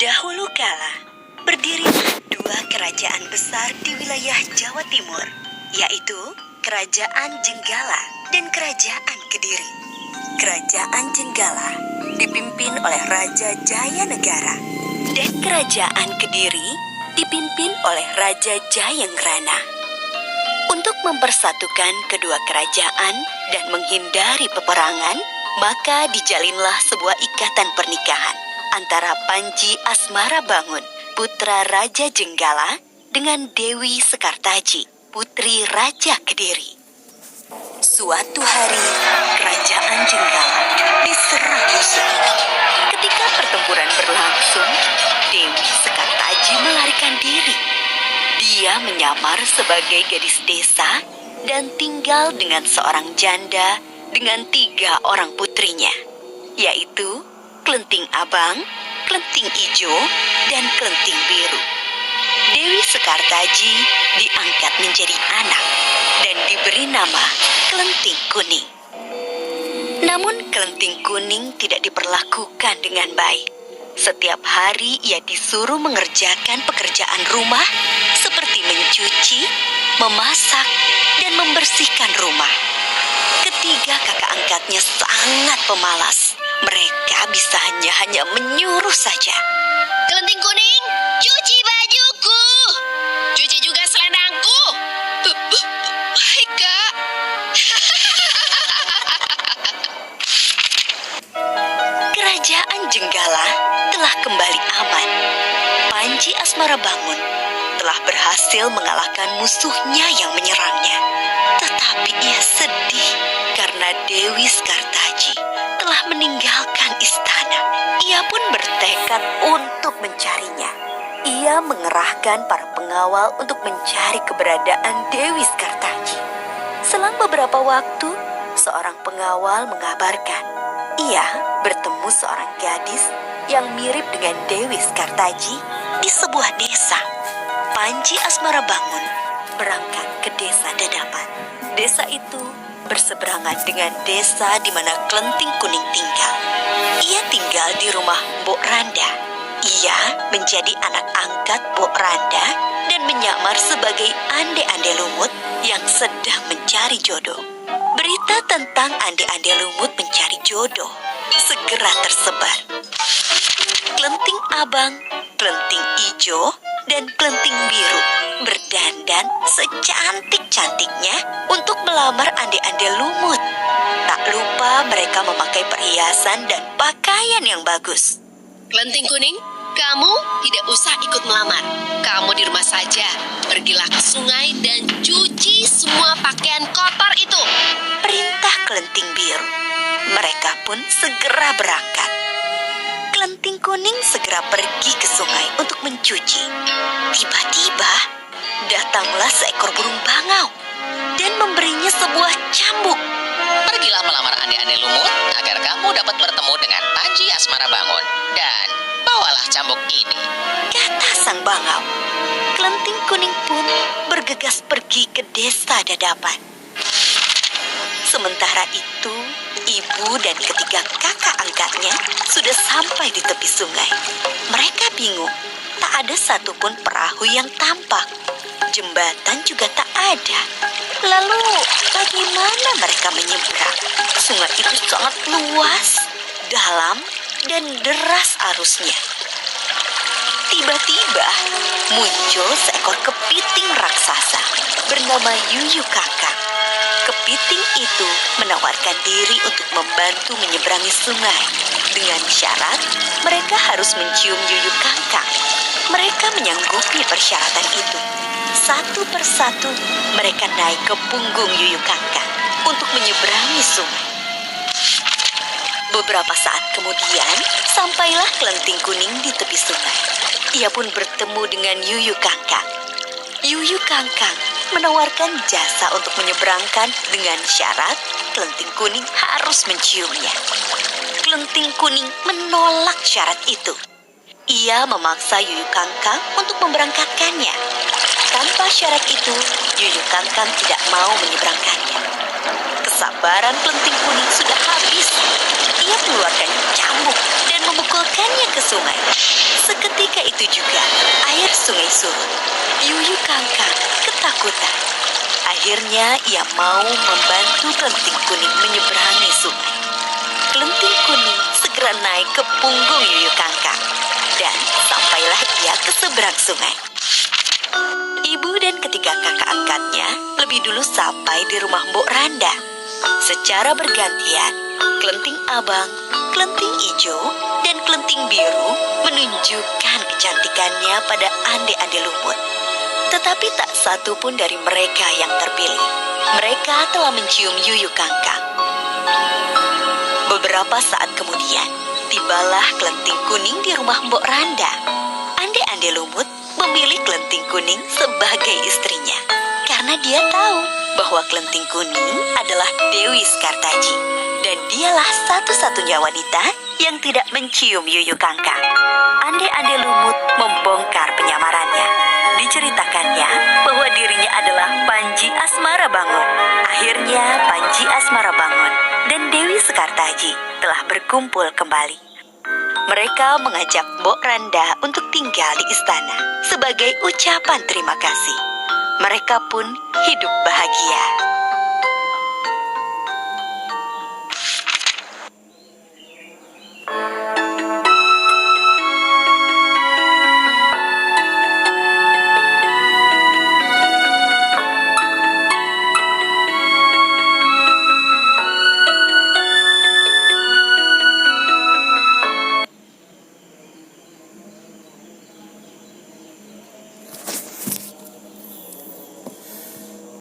Dahulu kala, berdirilah dua kerajaan besar di wilayah Jawa Timur, yaitu Kerajaan Jenggala dan Kerajaan Kediri. Kerajaan Jenggala dipimpin oleh Raja Jayanegara, dan Kerajaan Kediri dipimpin oleh Raja Jayenggrana. Untuk mempersatukan kedua kerajaan dan menghindari peperangan, maka dijalinlah sebuah ikatan pernikahan antara Panji Asmarabangun, putra Raja Jenggala, dengan Dewi Sekartaji, putri Raja Kediri. Suatu hari, Kerajaan Jenggala diserang musuh. Ketika pertempuran berlangsung, Dewi Sekartaji melarikan diri. Dia menyamar sebagai gadis desa dan tinggal dengan seorang janda dengan 3 orang putrinya, yaitu Klenting Abang, Klenting Ijo, dan Klenting Biru. Dewi Sekartaji diangkat menjadi anak dan diberi nama Klenting Kuning. Namun Klenting Kuning tidak diperlakukan dengan baik. Setiap hari ia disuruh mengerjakan pekerjaan rumah seperti mencuci, memasak, dan membersihkan rumah. Ketiga kakak angkatnya sangat pemalas. Mereka bisa hanya menyuruh saja. Klenting Kuning, cuci bajuku. Cuci juga selendangku. Baik, Kak. Kerajaan Jenggala telah kembali aman. Panji Asmarabangun telah berhasil mengalahkan musuhnya yang menyerangnya. Tetapi ia sedih karena Dewi Sekartaji telah meninggalkan istana. Ia pun bertekad untuk mencarinya. Ia mengerahkan para pengawal untuk mencari keberadaan Dewi Sekartaji. Selang beberapa waktu, seorang pengawal mengabarkan ia bertemu seorang gadis yang mirip dengan Dewi Sekartaji di sebuah desa. Panji Asmarabangun berangkat ke desa Dadapan. Desa itu berseberangan dengan desa di mana Klenting Kuning tinggal. Ia tinggal di rumah Mbok Randa. Ia menjadi anak angkat Mbok Randa dan menyamar sebagai ande-ande lumut yang sedang mencari jodoh. Berita tentang ande-ande lumut mencari jodoh segera tersebar. Klenting Abang, Klenting Ijo, dan Klenting Biru berdandan secantik-cantiknya untuk melamar ande-ande lumut. Tak lupa mereka memakai perhiasan dan pakaian yang bagus. Klenting Kuning, kamu tidak usah ikut melamar. Kamu di rumah saja. Pergilah ke sungai dan cuci semua pakaian kotor itu. Perintah Klenting Biru. Mereka pun segera berangkat. Klenting Kuning segera pergi ke sungai untuk mencuci. Tiba-tiba, datanglah seekor burung bangau dan memberinya sebuah cambuk. Pergilah melamar ande-ande lumut agar kamu dapat bertemu dengan Panji Asmarabangun. Dan bawalah cambuk ini, kata sang bangau. Klenting Kuning pun bergegas pergi ke desa Dadapan. Sementara itu, ibu dan ketiga kakak angkatnya sudah sampai di tepi sungai. Mereka bingung, tak ada satupun perahu yang tampak. Jembatan juga tak ada. Lalu, bagaimana mereka menyeberang? Sungai itu sangat luas, dalam, dan deras arusnya. Tiba-tiba, muncul seekor kepiting raksasa bernama Yuyu Kakang. Kepiting itu menawarkan diri untuk membantu menyeberangi sungai. Dengan syarat, mereka harus mencium Yuyu Kakang. Mereka menyanggupi persyaratan itu. Satu persatu, mereka naik ke punggung Yuyu Kakang untuk menyeberangi sungai. Beberapa saat kemudian, sampailah Klenting Kuning di tepi sungai. Ia pun bertemu dengan Yuyu Kakang. Yuyu Kakang menawarkan jasa untuk menyeberangkan dengan syarat Klenting Kuning harus menciumnya. Klenting Kuning menolak syarat itu. Ia memaksa Yuyu Kakang untuk memberangkatkannya. Tanpa syarat itu, Yuyu Kakang tidak mau menyeberangkannya. Kesabaran Klenting Kuning sudah habis. Ia mengeluarkan cambuk dan memukulkannya ke sungai. Seketika surut. Yuyu Kangkang ketakutan. Akhirnya ia mau membantu Kelenting Kuning menyeberangi sungai. Kelenting Kuning segera naik ke punggung Yuyu Kangkang. Dan sampailah ia ke seberang sungai. Ibu dan ketiga kakak angkatnya lebih dulu sampai di rumah Mbok Randa. Secara bergantian, Kelenting Abang, Kelenting Ijo, dan Kelenting Biru menunjukkan kecantikannya pada ande-ande lumut. Tetapi tak satu pun dari mereka yang terpilih. Mereka telah mencium Yuyu Kangkang. Beberapa saat kemudian, tibalah Kelenting Kuning di rumah Mbok Randa. Ande-ande lumut memilih Kelenting Kuning sebagai istrinya. Karena dia tahu bahwa Kelenting Kuning adalah Dewi Sekartaji. Dan dialah satu-satunya wanita yang tidak mencium Yuyu Kangkang. Ande-ande lumut membongkar penyamarannya. Diceritakannya bahwa dirinya adalah Panji Asmara Bangun. Akhirnya Panji Asmara Bangun dan Dewi Sekartaji telah berkumpul kembali. Mereka mengajak Mbok Randa untuk tinggal di istana sebagai ucapan terima kasih. Mereka pun hidup bahagia.